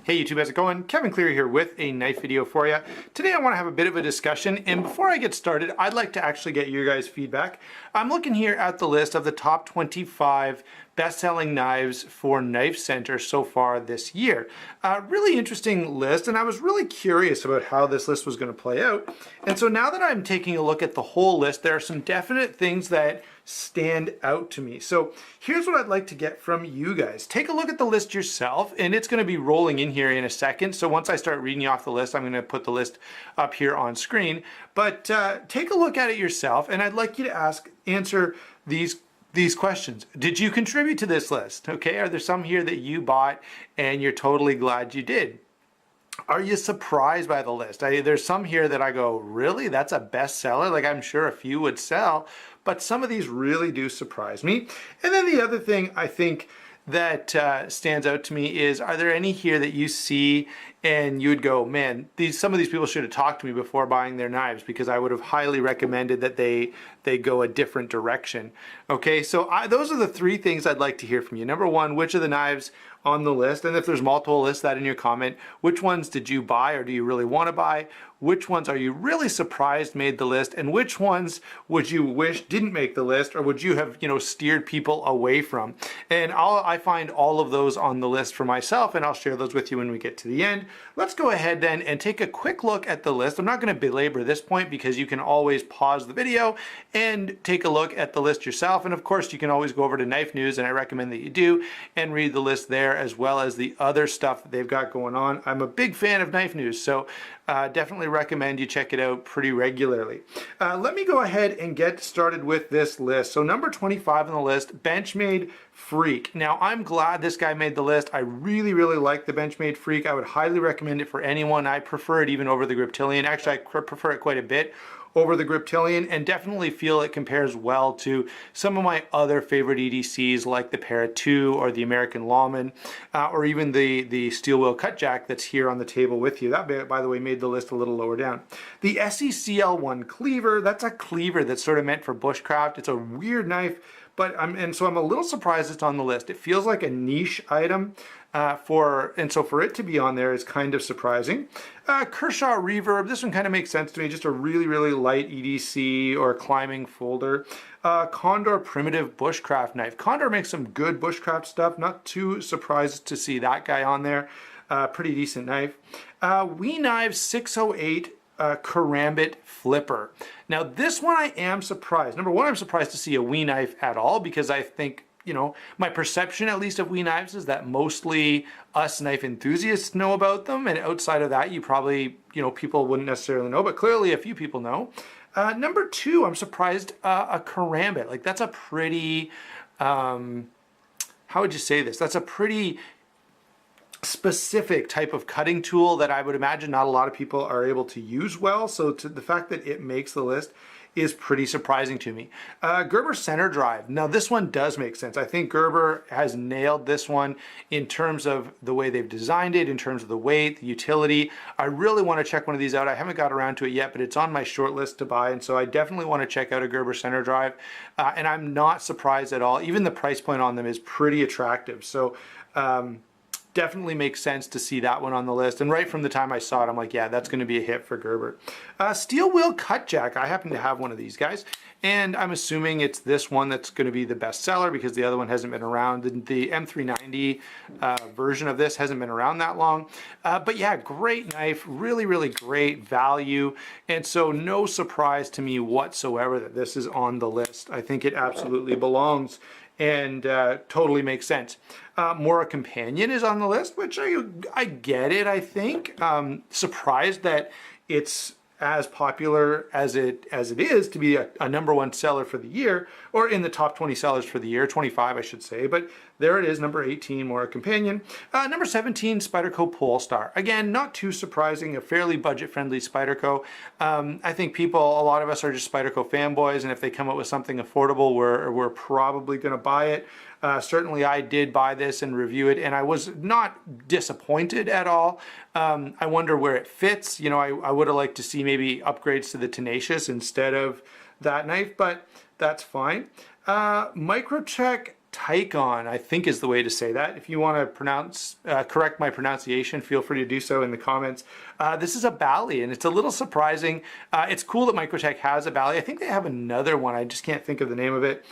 Hey YouTube, how's it going? Kevin Cleary here with a knife video for you. Today I want to have a bit of a discussion, and before I get started, I'd like to actually get your guys' feedback. I'm looking here at the list of the top 25 best-selling knives for Knife Center so far this year. Really interesting list, and I was really curious about how this list was going to play out. And so now that I'm taking a look at the whole list, there are some definite things that stand out to me. So here's what I'd like to get from you guys. Take a look at the list yourself, and it's going to be rolling in here in a second. So once I start reading off the list, I'm going to put the list up here on screen. But take a look at it yourself, and I'd like you to answer these questions. Did you contribute to this list? Okay, are there some here that you bought and you're totally glad you did? Are you surprised by the list? There's some here that I go, really? That's a bestseller? Like, I'm sure a few would sell, but some of these really do surprise me. And then the other thing I think that stands out to me is, are there any here that you see and you would go, man, some of these people should have talked to me before buying their knives, because I would have highly recommended that they go a different direction. Okay, so those are the three things I'd like to hear from you. Number one, which of the knives on the list, and if there's multiple, list that in your comment. Which ones did you buy or do you really want to buy? Which ones are you really surprised made the list? And which ones would you wish didn't make the list, or would you have, steered people away from? And I find all of those on the list for myself, and I'll share those with you when we get to the end. Let's go ahead then and take a quick look at the list. I'm not going to belabor this point because you can always pause the video and take a look at the list yourself. And of course, you can always go over to Knife News, and I recommend that you do, and read the list there as well as the other stuff that they've got going on. I'm a big fan of Knife News, so definitely recommend you check it out pretty regularly. Let me go ahead and get started with this list. So number 25 on the list, Benchmade Freak. Now, I'm glad this guy made the list. I really, really like the Benchmade Freak. I would highly recommend it for anyone. I prefer it even over the Griptilian. Actually, I prefer it quite a bit over the Griptilian, and definitely feel it compares well to some of my other favorite EDCs like the Para3 or the American Lawman, or even the steel wheel cut jack that's here on the table with you. That, by the way, made the list a little lower down. The SECL1 cleaver, that's a cleaver that's sort of meant for bushcraft. It's a weird knife, but so I'm a little surprised it's on the list. It feels like a niche item, so for it to be on there is kind of surprising. Kershaw Reverb, this one kind of makes sense to me, just a really, really light EDC or climbing folder. Condor Primitive Bushcraft Knife. Condor makes some good bushcraft stuff, not too surprised to see that guy on there. Pretty decent knife. We Knives 608 Karambit Flipper. Now this one I am surprised. Number one, I'm surprised to see a WE knife at all, because I think, my perception at least of WE knives is that mostly us knife enthusiasts know about them, and outside of that you probably, people wouldn't necessarily know, but clearly a few people know. Number two, I'm surprised a Karambit. Like, that's a pretty, how would you say this? That's a pretty specific type of cutting tool that I would imagine not a lot of people are able to use well. So the fact that it makes the list is pretty surprising to me. Gerber Center Drive. Now this one does make sense. I think Gerber has nailed this one in terms of the way they've designed it, in terms of the weight, the utility. I really want to check one of these out. I haven't got around to it yet, but it's on my short list to buy, and so I definitely want to check out a Gerber Center Drive. And I'm not surprised at all. Even the price point on them is pretty attractive. So definitely makes sense to see that one on the list. And right from the time I saw it, I'm like, yeah, that's going to be a hit for Gerber. Steel wheel cut jack. I happen to have one of these guys, and I'm assuming it's this one that's going to be the best seller because the other one hasn't been around. The M390 version of this hasn't been around that long. But yeah, great knife, really, really great value. And so no surprise to me whatsoever that this is on the list. I think it absolutely belongs and totally makes sense. Mora Companion is on the list, which I get it, I think. Surprised that it's as popular as it is to be a number one seller for the year, or in the top 20 sellers for the year, 25 I should say, but there it is, number 18, Mora Companion. Number 17, Spyderco Polestar. Again, not too surprising, a fairly budget-friendly Spyderco. I think a lot of us are just Spyderco fanboys, and if they come up with something affordable, we're probably gonna buy it. Certainly I did buy this and review it, and I was not disappointed at all. I wonder where it fits. I would have liked to see maybe upgrades to the Tenacious instead of that knife, but that's fine. Microcheck Tycon, I think is the way to say that. If you want to correct my pronunciation, feel free to do so in the comments. This is a Bally, and it's a little surprising. It's cool that Microtech has a Bally. I think they have another one. I just can't think of the name of it.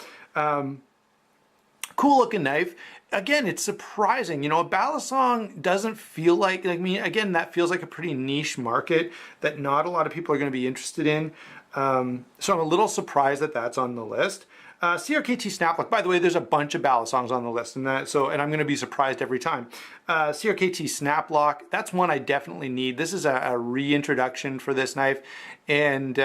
Cool looking knife. Again, it's surprising. You know, a balisong doesn't feel like, I mean, again, that feels like a pretty niche market that not a lot of people are going to be interested in. So I'm a little surprised that that's on the list. CRKT Snaplock, by the way, there's a bunch of balisongs on the list, and I'm going to be surprised every time. CRKT Snaplock, that's one I definitely need. This is a reintroduction for this knife, and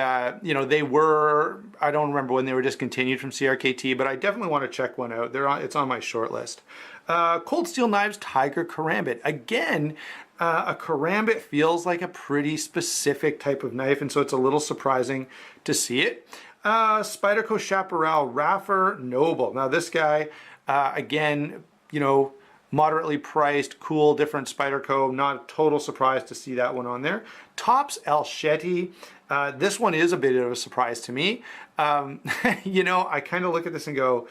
you know, they were, I don't remember when they were discontinued from CRKT, but I definitely want to check one out. It's on my short list. Cold Steel Knives Tiger Karambit. Again, a karambit feels like a pretty specific type of knife, and so it's a little surprising to see it. Spyderco Chaparral Raffer Noble. Now this guy, again, you know, moderately priced, cool, different Spyderco. Not a total surprise to see that one on there. Tops El Shetty. This one is a bit of a surprise to me. You know, I kind of look at this and go,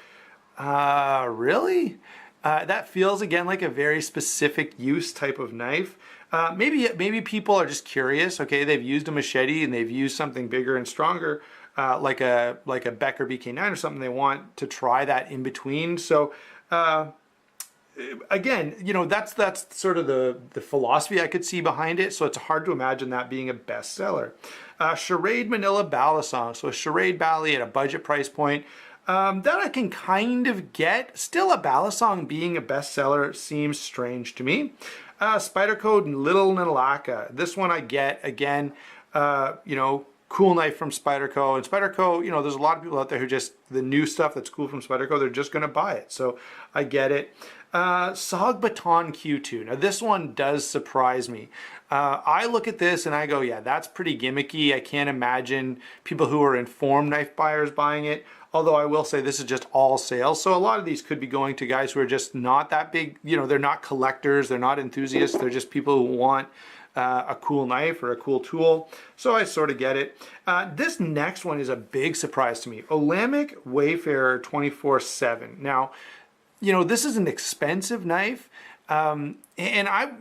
really? That feels again like a very specific use type of knife. Maybe people are just curious. Okay, they've used a machete and they've used something bigger and stronger, like a Becker BK9 or something. They want to try that in between. So again, you know, that's sort of the philosophy I could see behind it. So it's hard to imagine that being a bestseller. Charade Manila Balisong. So a Charade Bally at a budget price point. That I can kind of get. Still, a balisong being a bestseller seems strange to me. Spyderco Little Nalaka. This one I get. Again, you know, cool knife from Spyderco. And Spyderco, you know, there's a lot of people out there who just, the new stuff that's cool from Spyderco, they're just going to buy it. So I get it. Sog Baton Q2. Now this one does surprise me. I look at this and I go, yeah, that's pretty gimmicky. I can't imagine people who are informed knife buyers buying it. Although I will say this is just all sales. So a lot of these could be going to guys who are just not that big. You know, they're not collectors. They're not enthusiasts. They're just people who want a cool knife or a cool tool. So I sort of get it. This next one is a big surprise to me. Olamic Wayfarer 24/7. Now, you know, this is an expensive knife. And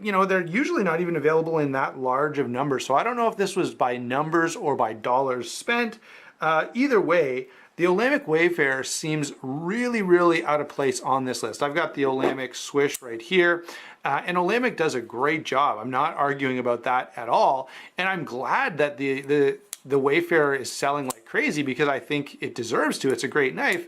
you know, they're usually not even available in that large of numbers. So I don't know if this was by numbers or by dollars spent. Either way, the Olamic Wayfarer seems really, really out of place on this list. I've got the Olamic Swish right here, and Olamic does a great job. I'm not arguing about that at all, and I'm glad that the Wayfarer is selling like crazy because I think it deserves to. It's a great knife,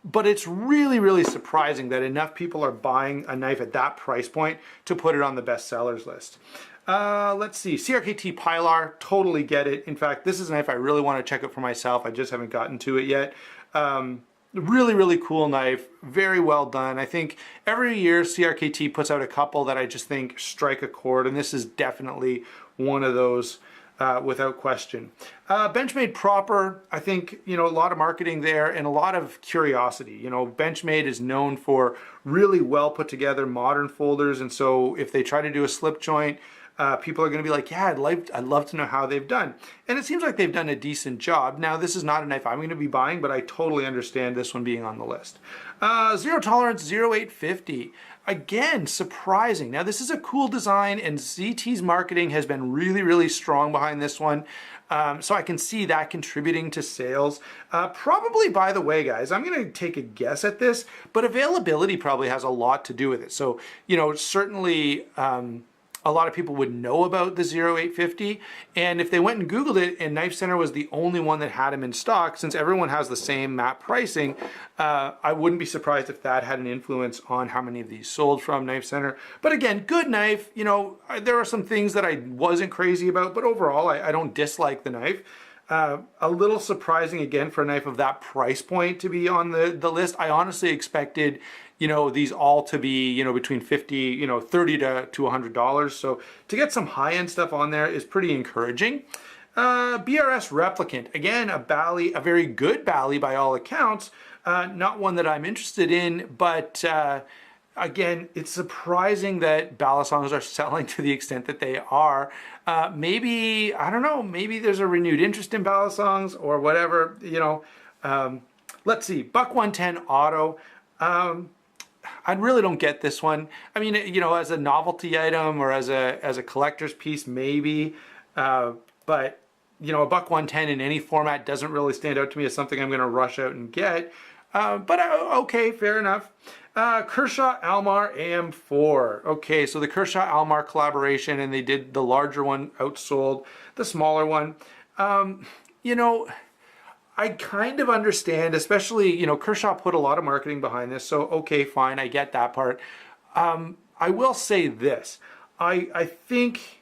but it's really, really surprising that enough people are buying a knife at that price point to put it on the best sellers list. Let's see, CRKT Pilar, totally get it. In fact, this is a knife I really want to check out for myself. I just haven't gotten to it yet. Really, really cool knife, very well done. I think every year CRKT puts out a couple that I just think strike a chord, and this is definitely one of those without question. Benchmade proper, I think, you know, a lot of marketing there and a lot of curiosity. You know, Benchmade is known for really well put together modern folders, and so if they try to do a slip joint, people are going to be like, yeah, I'd love to know how they've done. And it seems like they've done a decent job. Now, this is not a knife I'm going to be buying, but I totally understand this one being on the list. Zero Tolerance 0850. Again, surprising. Now, this is a cool design, and ZT's marketing has been really, really strong behind this one. So I can see that contributing to sales. Probably, by the way, guys, I'm going to take a guess at this, but availability probably has a lot to do with it. So, you know, certainly a lot of people would know about the 0850, and if they went and Googled it and Knife Center was the only one that had them in stock, since everyone has the same MAP pricing, I wouldn't be surprised if that had an influence on how many of these sold from Knife Center. But again, good knife. You know, there are some things that I wasn't crazy about, but overall, I don't dislike the knife. A little surprising again for a knife of that price point to be on the list. I honestly expected, you know, these all to be, you know, between $30 to $100. So to get some high-end stuff on there is pretty encouraging. BRS Replicant, again, a Bally, a very good Bally by all accounts. Not one that I'm interested in, but again, it's surprising that balisongs are selling to the extent that they are. Maybe, I don't know, maybe there's a renewed interest in balisongs or whatever, you know. Let's see, Buck 110 Auto. I really don't get this one. I mean, you know, as a novelty item or as a collector's piece, maybe, but you know, $110 in any format doesn't really stand out to me as something I'm going to rush out and get. Okay, fair enough. Kershaw Almar AM4. Okay, so the Kershaw Almar collaboration, and they did the larger one outsold the smaller one. You know, I kind of understand, especially, you know, Kershaw put a lot of marketing behind this, so okay, fine, I get that part. I will say this. I think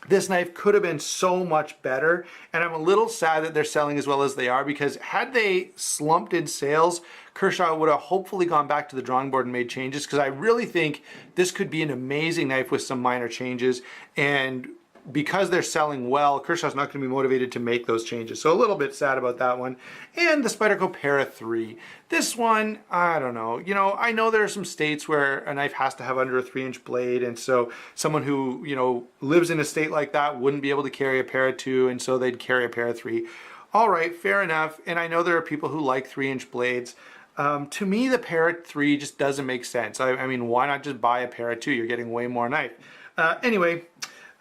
this knife could have been so much better, and I'm a little sad that they're selling as well as they are, because had they slumped in sales, Kershaw would have hopefully gone back to the drawing board and made changes, because I really think this could be an amazing knife with some minor changes, and because they're selling well, Kershaw's not going to be motivated to make those changes. So a little bit sad about that one. And the Spyderco Para3. This one, I don't know. You know, I know there are some states where a knife has to have under a 3-inch blade, and so someone who, you know, lives in a state like that wouldn't be able to carry a Para2, and so they'd carry a Para3. All right, fair enough. And I know there are people who like 3-inch blades. To me, the Para3 just doesn't make sense. I mean, why not just buy a Para2? You're getting way more knife. Anyway,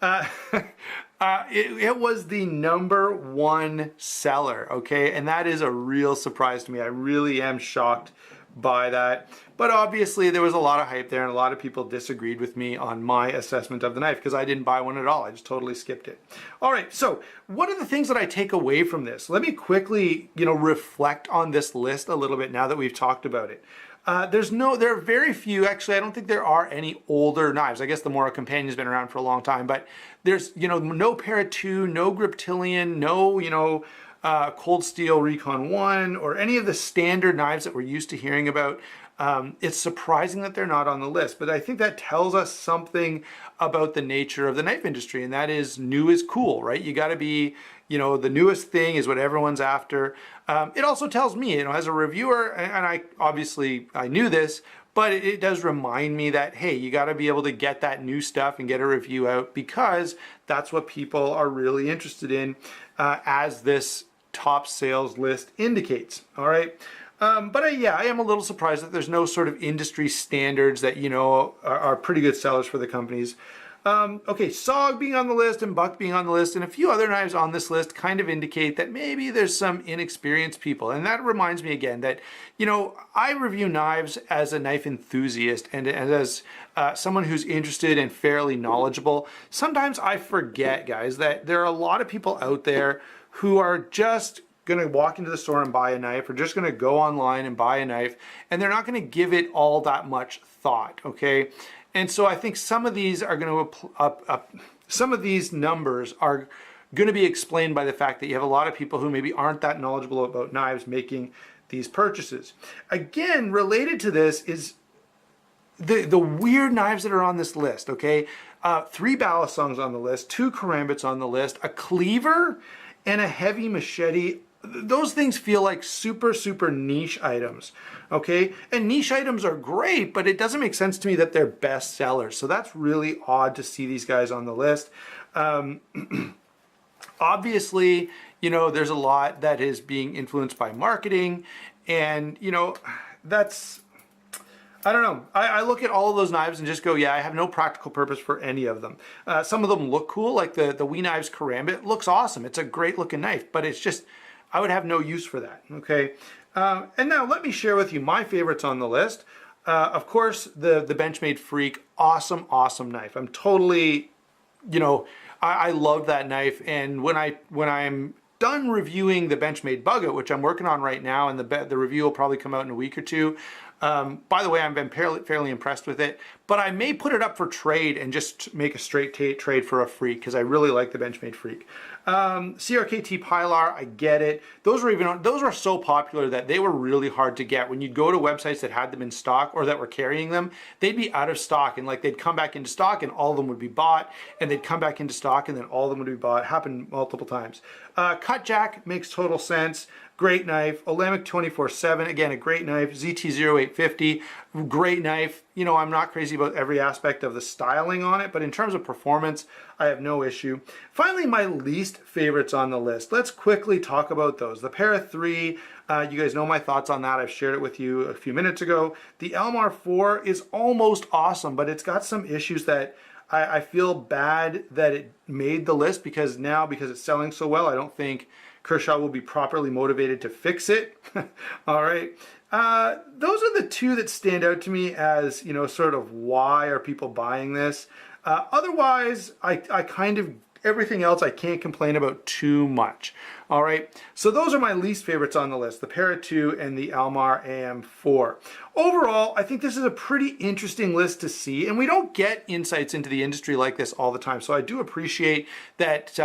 it was the #1 seller, okay? And that is a real surprise to me. I really am shocked by that. But obviously there was a lot of hype there, and a lot of people disagreed with me on my assessment of the knife, because I didn't buy one at all. I just totally skipped it. All right, so what are the things that I take away from this? Let me quickly, you know, reflect on this list a little bit now that we've talked about it. There are very few, actually I don't think there are any older knives. I guess the Mora Companion's been around for a long time, but there's, you know, no Para2, no Griptilian, no, you know, Cold Steel Recon 1, or any of the standard knives that we're used to hearing about. It's surprising that they're not on the list, but I think that tells us something about the nature of the knife industry, and that is new is cool, right? You gotta be, you know, the newest thing is what everyone's after. It also tells me, you know, as a reviewer, and I knew this, but it does remind me that, hey, you gotta be able to get that new stuff and get a review out, because that's what people are really interested in, as this top sales list indicates, all right? Yeah, I am a little surprised that there's no sort of industry standards that, you know, are pretty good sellers for the companies. Okay, SOG being on the list and Buck being on the list and a few other knives on this list kind of indicate that maybe there's some inexperienced people. And that reminds me again that, you know, I review knives as a knife enthusiast and as someone who's interested and fairly knowledgeable. Sometimes I forget, guys, that there are a lot of people out there who are just going to walk into the store and buy a knife, or just going to go online and buy a knife, and they're not going to give it all that much thought, okay? And so I think some of these are going to some of these numbers are going to be explained by the fact that you have a lot of people who maybe aren't that knowledgeable about knives making these purchases. Again, related to this is the weird knives that are on this list, okay? 3 Balisongs on the list, 2 Karambits on the list, a cleaver, and a heavy machete. Those things feel like super, super niche items, okay? And niche items are great, but it doesn't make sense to me that they're best sellers. So that's really odd to see these guys on the list. Obviously, you know, there's a lot that is being influenced by marketing, and, you know, that's, I don't know. I look at all of those knives and just go, yeah, I have no practical purpose for any of them. Some of them look cool, like the Wee Knives Karambit looks awesome. It's a great looking knife, but it's just, I would have no use for that, okay? And now let me share with you my favorites on the list. Of course, the Benchmade Freak, awesome, awesome knife. I'm totally, you know, I love that knife, and when I'm done reviewing the Benchmade Bug-Out, which I'm working on right now, and the review will probably come out in a week or two. By the way, I've been fairly impressed with it, but I may put it up for trade and just make a straight trade for a Freak, because I really like the Benchmade Freak. CRKT Pilar, I get it. Those were so popular that they were really hard to get. When you'd go to websites that had them in stock or that were carrying them, they'd be out of stock, and like they'd come back into stock and all of them would be bought, and they'd come back into stock and then all of them would be bought. It happened multiple times. Cutjack makes total sense. Great knife. Olemic 24/7, again, a great knife. ZT0850, great knife. You know, I'm not crazy about every aspect of the styling on it, but in terms of performance, I have no issue. Finally, my least favorites on the list. Let's quickly talk about those. The Para3, you guys know my thoughts on that. I've shared it with you a few minutes ago. The Elmar 4 is almost awesome, but it's got some issues that I feel bad that it made the list, because it's selling so well, I don't think Kershaw will be properly motivated to fix it. All right. Those are the two that stand out to me as, you know, sort of why are people buying this. Otherwise, I kind of, everything else I can't complain about too much. All right, so those are my least favorites on the list, the Para2 and the Elmar AM4. Overall, I think this is a pretty interesting list to see, and we don't get insights into the industry like this all the time. So I do appreciate that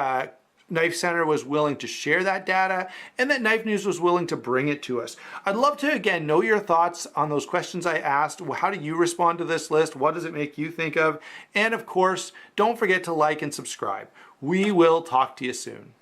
Knife Center was willing to share that data, and that Knife News was willing to bring it to us. I'd love to, again, know your thoughts on those questions I asked. How do you respond to this list? What does it make you think of? And of course, don't forget to like and subscribe. We will talk to you soon.